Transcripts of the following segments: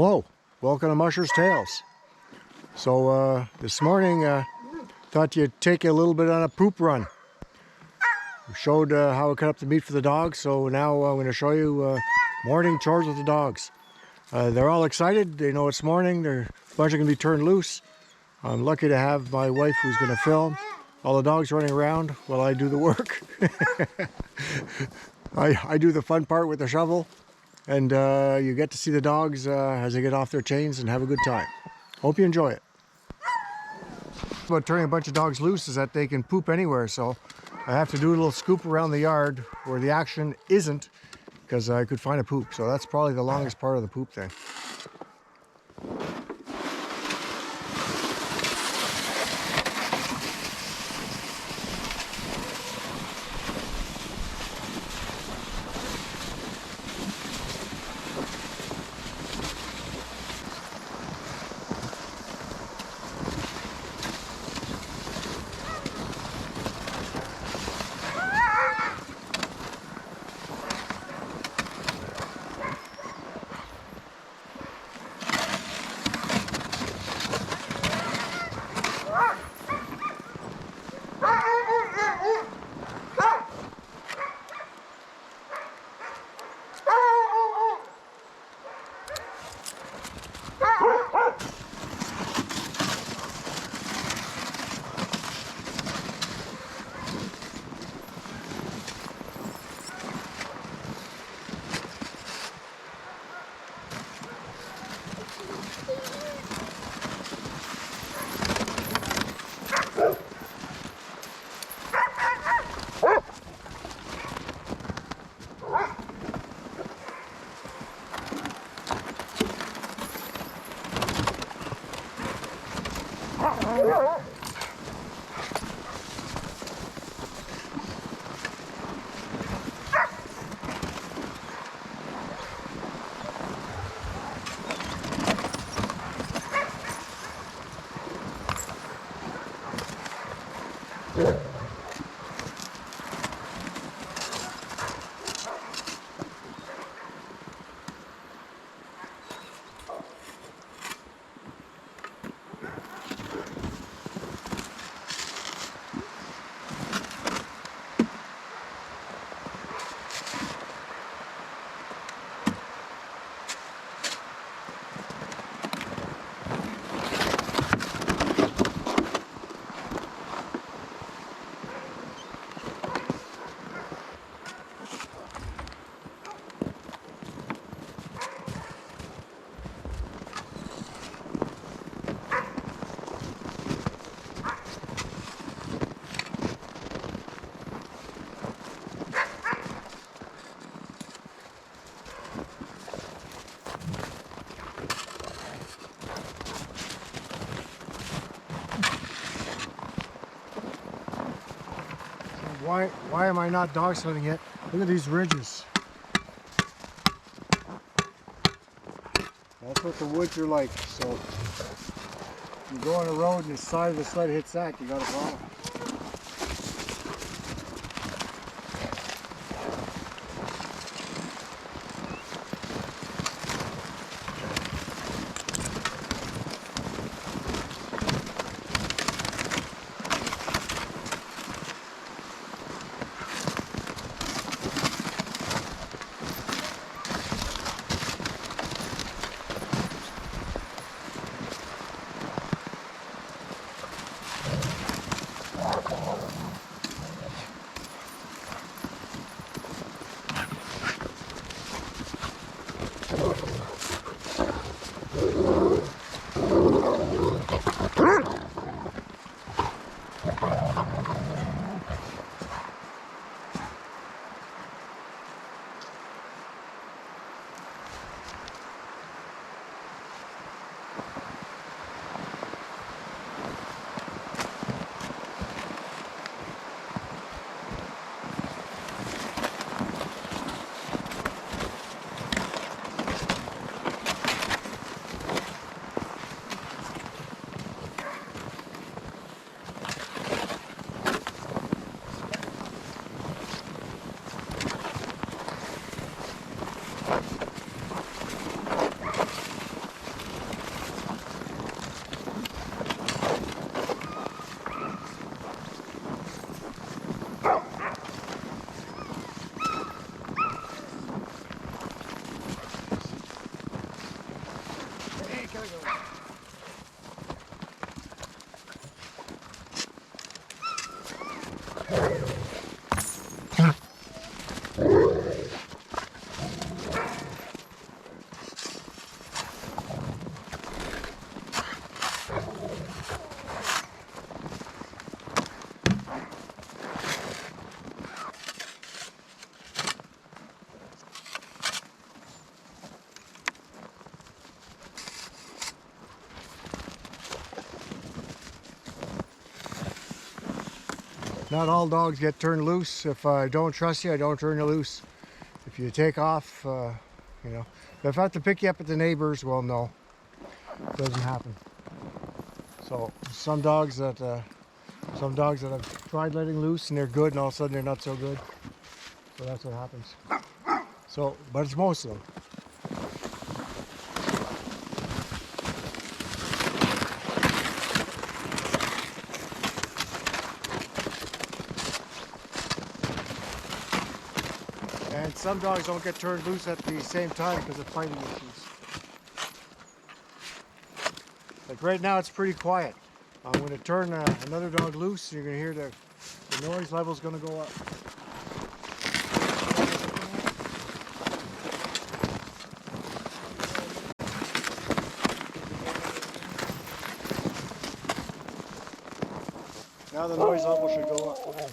Hello, welcome to Musher's Tales. So this morning, thought you'd take a little bit on a poop run. We showed how we cut up the meat for the dogs, so now I'm going to show you morning chores with the dogs. They're all excited, they know it's morning, a bunch are going to be turned loose. I'm lucky to have my wife who's going to film. All the dogs running around while I do the work. I do the fun part with the shovel, and you get to see the dogs as they get off their chains and have a good time. Hope you enjoy it. About turning a bunch of dogs loose is that they can poop anywhere, so I have to do a little scoop around the yard where the action isn't, because I could find a poop. So that's probably the longest part of the poop thing. Why am I not dog sledding yet? Look at these ridges. That's what the woods are like. So you go on a road and the side of the sled hits that, you got a problem. Not all dogs get turned loose. If I don't trust you, I don't turn you loose. If you take off, you know. If I have to pick you up at the neighbor's, well, no, it doesn't happen. So some dogs that I've tried letting loose and they're good, and all of a sudden they're not so good. So that's what happens. So, but it's most of them. And some dogs don't get turned loose at the same time because of fighting issues. Like right now, it's pretty quiet. I'm going to turn another dog loose, and you're going to hear the noise level is going to go up. Now the noise level should go up. Or not.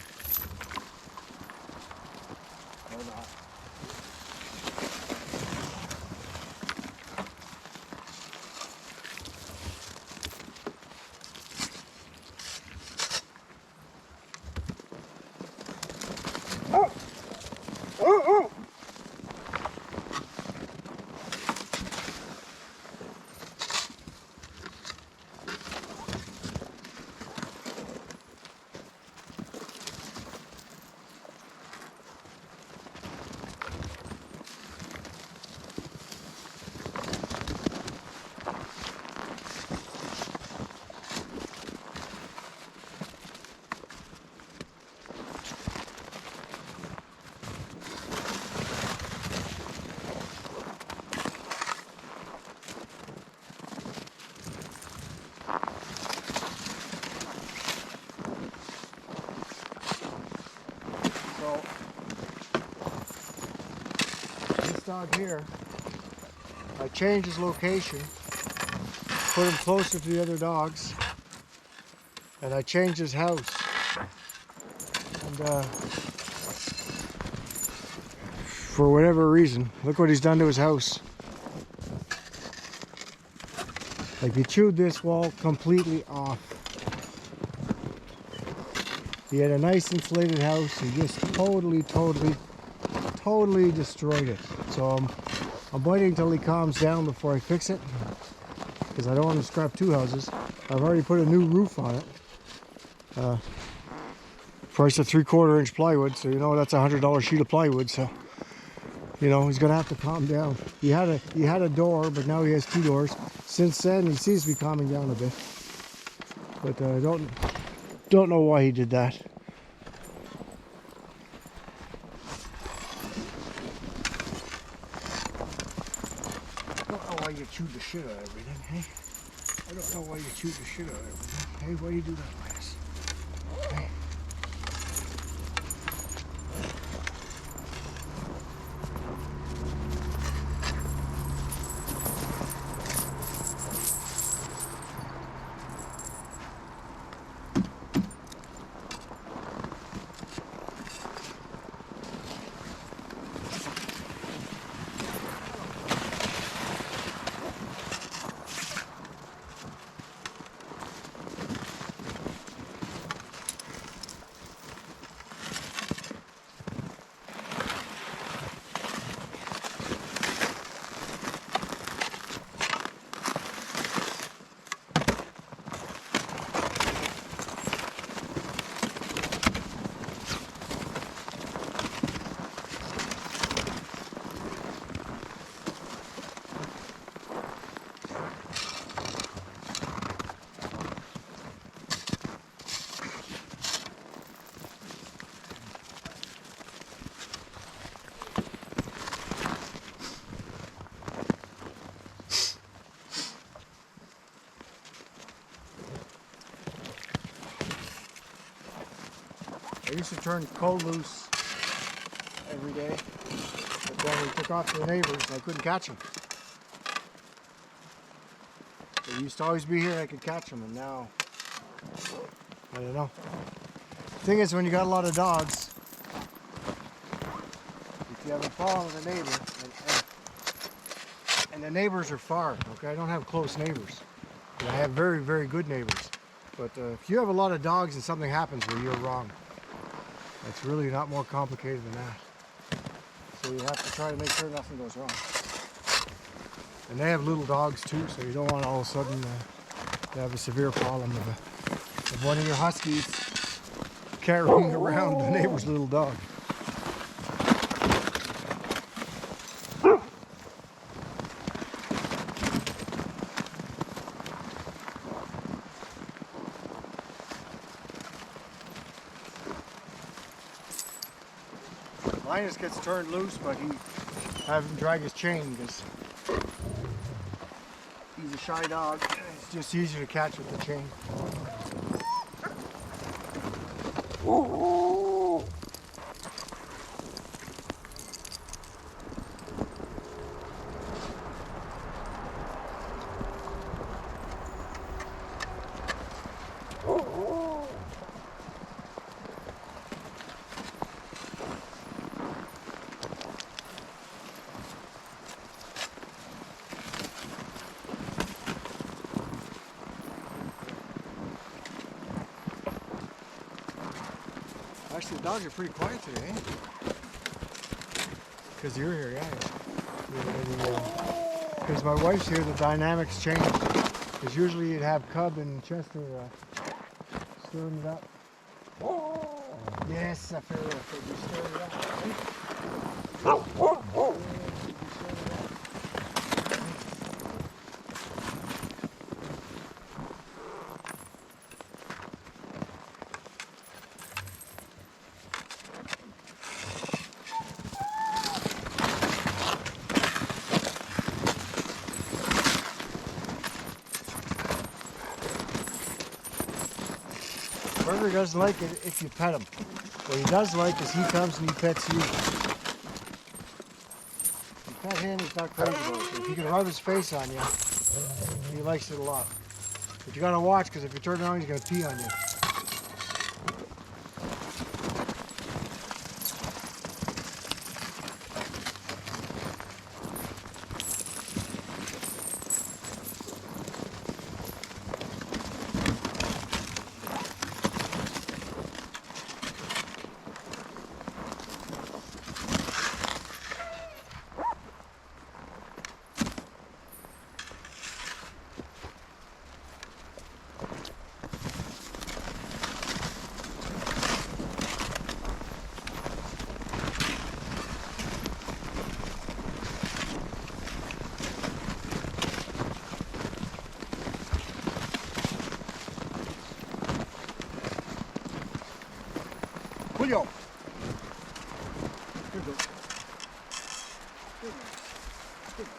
So this dog here, I changed his location, put him closer to the other dogs, and I changed his house. And for whatever reason, look what he's done to his house. Like, he chewed this wall completely off. He had a nice insulated house. He just totally destroyed it. So I'm waiting until he calms down before I fix it, because I don't want to scrap two houses. I've already put a new roof on it. Price of 3/4 inch plywood, so you know that's a $100 sheet of plywood. So you know he's gonna have to calm down. He had a door, but now he has two doors. Since then, he seems to be calming down a bit, but I don't know why he did that. I don't know why you chewed the shit out of everything, hey? I don't know why you chewed the shit out of everything. Hey, why do you do that, Linus? Hey. I used to turn Cole loose every day, but then he took off to the neighbors and I couldn't catch him. He used to always be here and I could catch him, and now, I don't know. The thing is, when you got a lot of dogs, if you have a problem with a neighbor, and the neighbors are far, okay? I don't have close neighbors. I have very, very good neighbors. But if you have a lot of dogs and something happens, well, you're wrong. It's really not more complicated than that. So you have to try to make sure nothing goes wrong. And they have little dogs too, so you don't want all of a sudden to have a severe problem of one of your huskies carrying around the neighbor's little dog. Linus gets turned loose, but he have him drag his chain because he's a shy dog. It's just easier to catch with the chain. Actually, the dogs are pretty quiet today, eh? Because you're here, yeah. Because my wife's here, the dynamics change. Because usually you'd have Cub and Chester stirring it up. Yes, I feel it. You stir it up. Burger doesn't like it if you pet him. What he does like is he comes and he pets you. If you pet him, he's not crazy about it. If you can rub his face on you, he likes it a lot. But you gotta watch, because if you turn around, he's gonna pee on you. Julio. Good girl. Good girl. Good girl.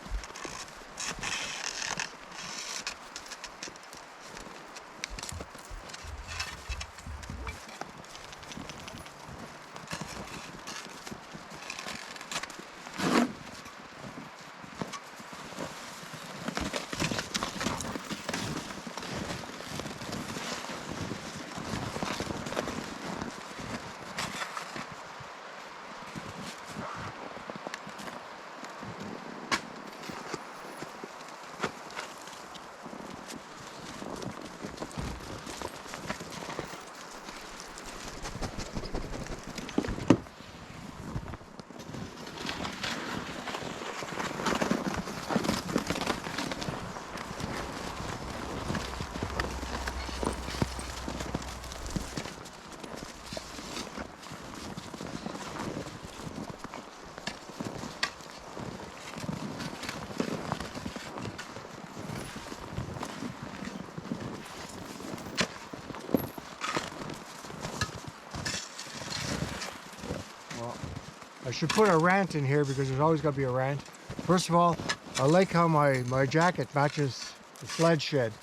I should put a rant in here because there's always got to be a rant. First of all, I like how my jacket matches the sled shed.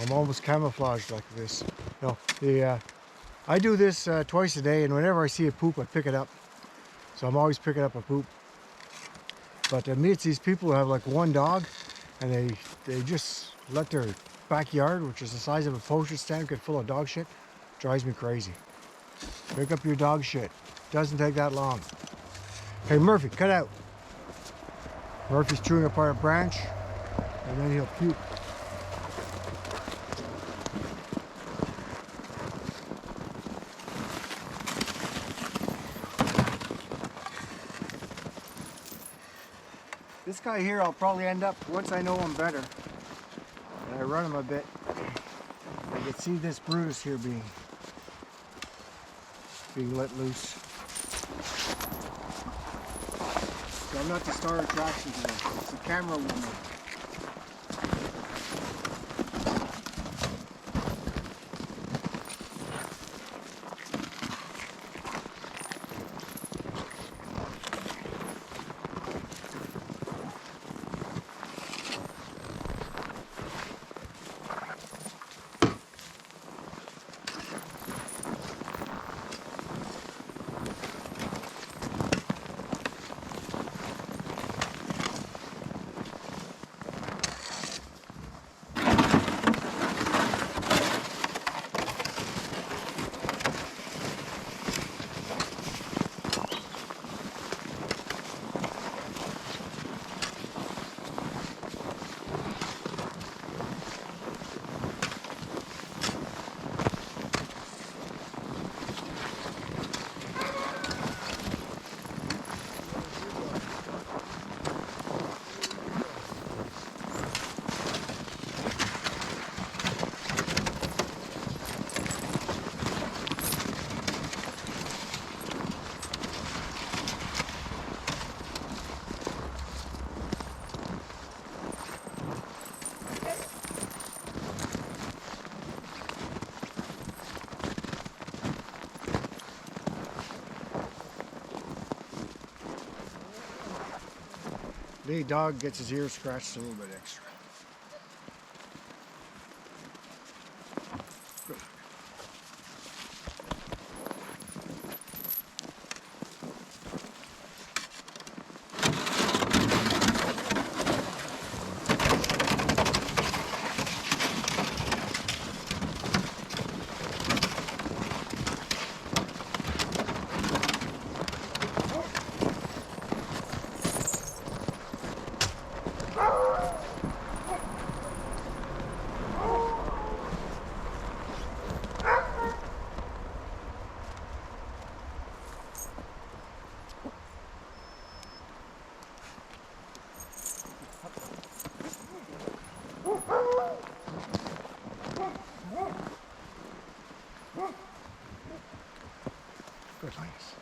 I'm almost camouflaged like this. No, I do this twice a day, and whenever I see a poop, I pick it up. So I'm always picking up a poop. But to me, it's these people who have like one dog, and they just let their backyard, which is the size of a postage stamp, get full of dog shit. Drives me crazy. Pick up your dog shit. Doesn't take that long. Hey Murphy, cut out. Murphy's chewing apart a branch, and then he'll puke. guy here I'll probably end up, once I know him better, and I run him a bit, I can see this Brutus here being let loose. So I'm not the star attraction today, it's the camera woman. The dog gets his ear scratched a little bit extra. Good. Good, Linus.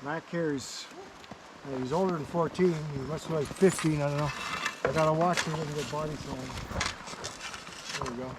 Mac here is, he's older than 14, he must be like 15, I don't know. I gotta watch him with the body slam. There we go.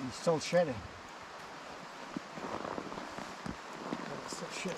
He's still shedding. He's still shedding.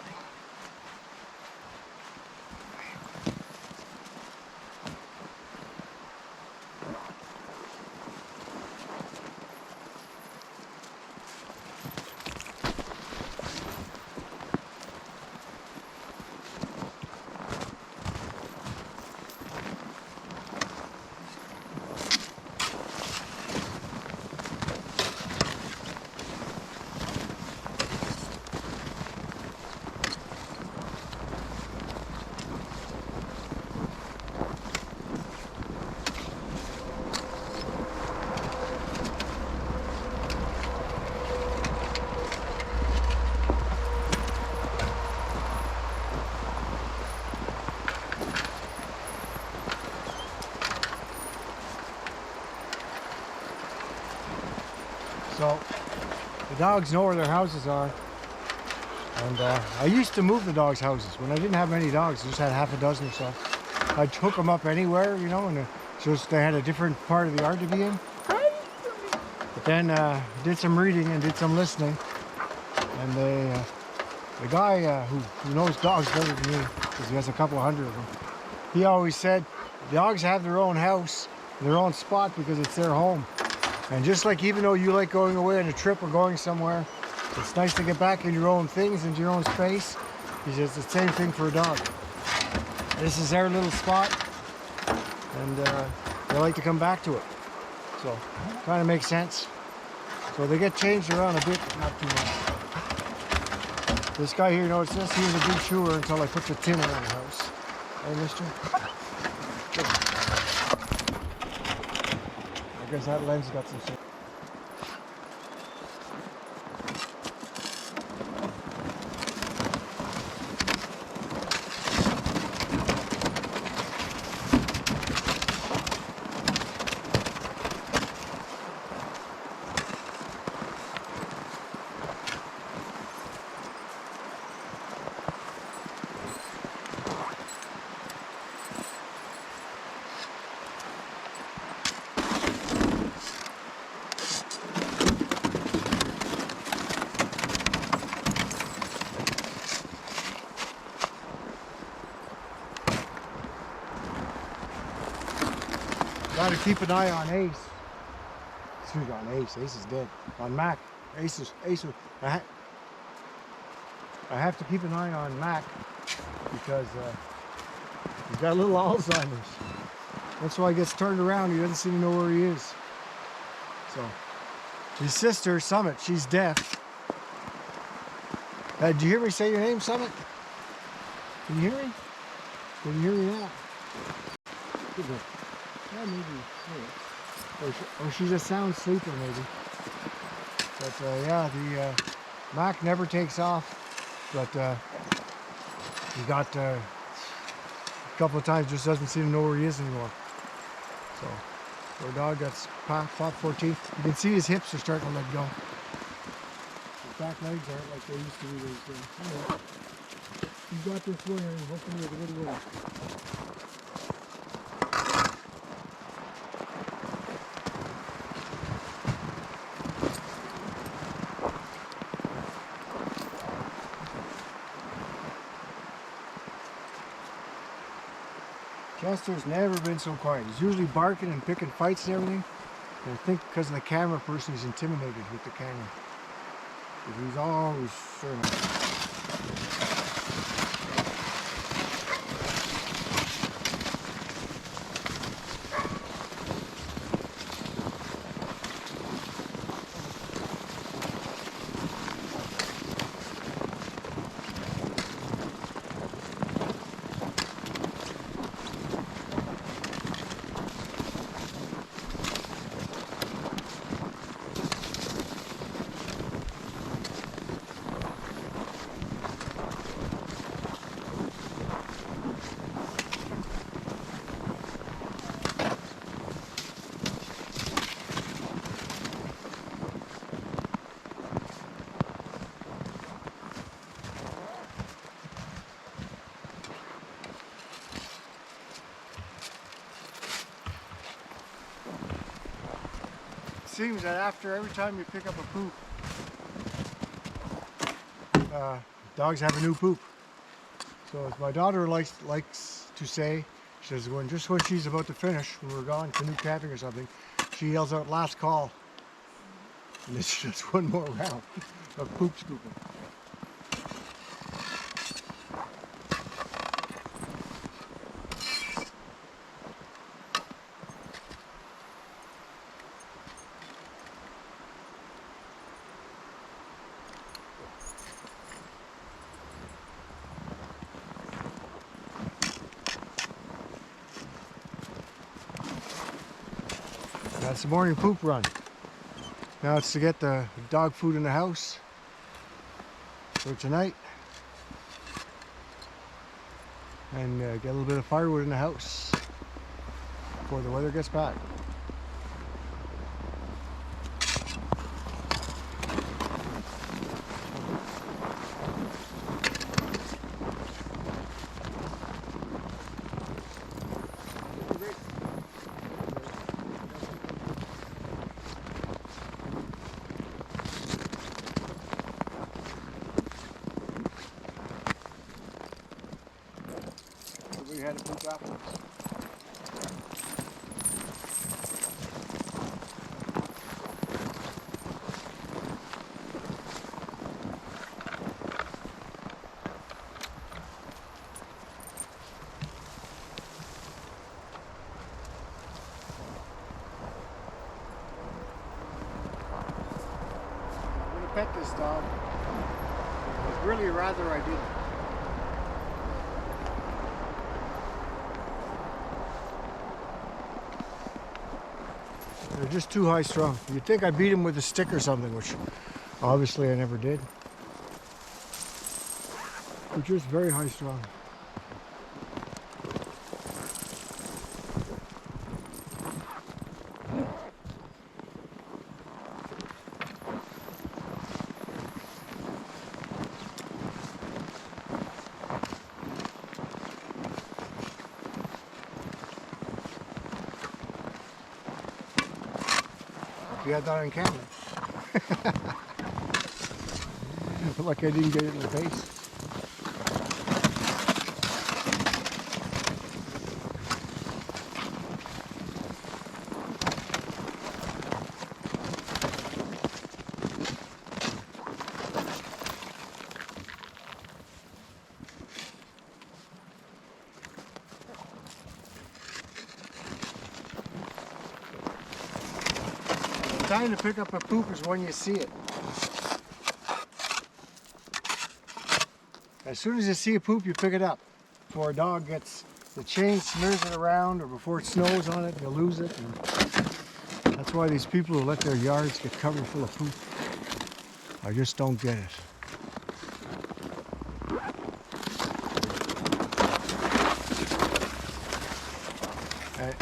So the dogs know where their houses are. And I used to move the dogs' houses. When I didn't have many dogs, I just had half a dozen or so. I'd hook them up anywhere, you know, and just they had a different part of the yard to be in. But then did some reading and did some listening. And the guy who knows dogs better than me, because he has a couple of hundred of them, he always said dogs have their own house, their own spot, because it's their home. And just like even though you like going away on a trip or going somewhere, it's nice to get back in your own things, into your own space. He says it's the same thing for a dog. This is their little spot, and they like to come back to it. So, kind of makes sense. So they get changed around a bit, but not too much. This guy here, notice this, he was a big chewer until I put the tin around the house. Hey, mister? I guess that lens got some shit. Gotta keep an eye on Ace. Excuse me, on Ace. Ace is dead. On Mac. Ace. I have to keep an eye on Mac because he's got a little Alzheimer's. That's why he gets turned around. He doesn't seem to know where he is. So, his sister, Summit, she's deaf. Did you hear me say your name, Summit? Can you hear me? Can you hear me now? Good boy. Yeah, maybe. Or she just sounds sleeping, maybe. But yeah, the Mac never takes off. But he got a couple of times, just doesn't seem to know where he is anymore. So our dog got fought 14. You can see his hips are starting to let go. His back legs aren't like they used to be these days. Anyway, you got this one, and hopefully with a little win. Chester's never been so quiet. He's usually barking and picking fights and everything. And I think because of the camera person, he's intimidated with the camera. But he's always sure enough. Seems that after every time you pick up a poop, dogs have a new poop. So as my daughter likes to say, she says just when she's about to finish, when we're gone canoe camping or something, she yells out "last call," and it's just one more round of poop scooping. That's the morning poop run. Now it's to get the dog food in the house for tonight and get a little bit of firewood in the house before the weather gets back. had to poop afterwards. Pet this dog. I'd really rather I didn't. They're just too high strung. You'd think I beat him with a stick or something, which obviously I never did. They're just very high strung. You had that on camera. Like I didn't get it in the face. The time to pick up a poop is when you see it. As soon as you see a poop, you pick it up. Before a dog gets the chain, smears it around, or before it snows on it, you lose it. And that's why these people who let their yards get covered full of poop, I just don't get it.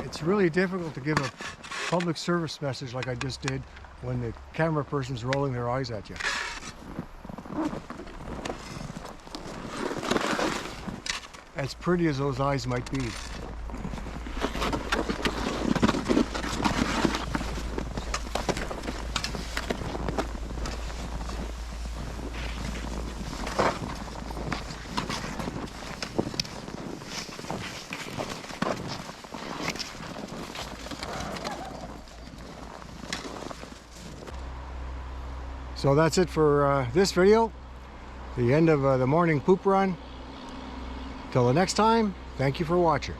It's really difficult to give a public service message like I just did when the camera person's rolling their eyes at you. As pretty as those eyes might be. So that's it for this video, the end of the morning poop run. Till the next time, thank you for watching.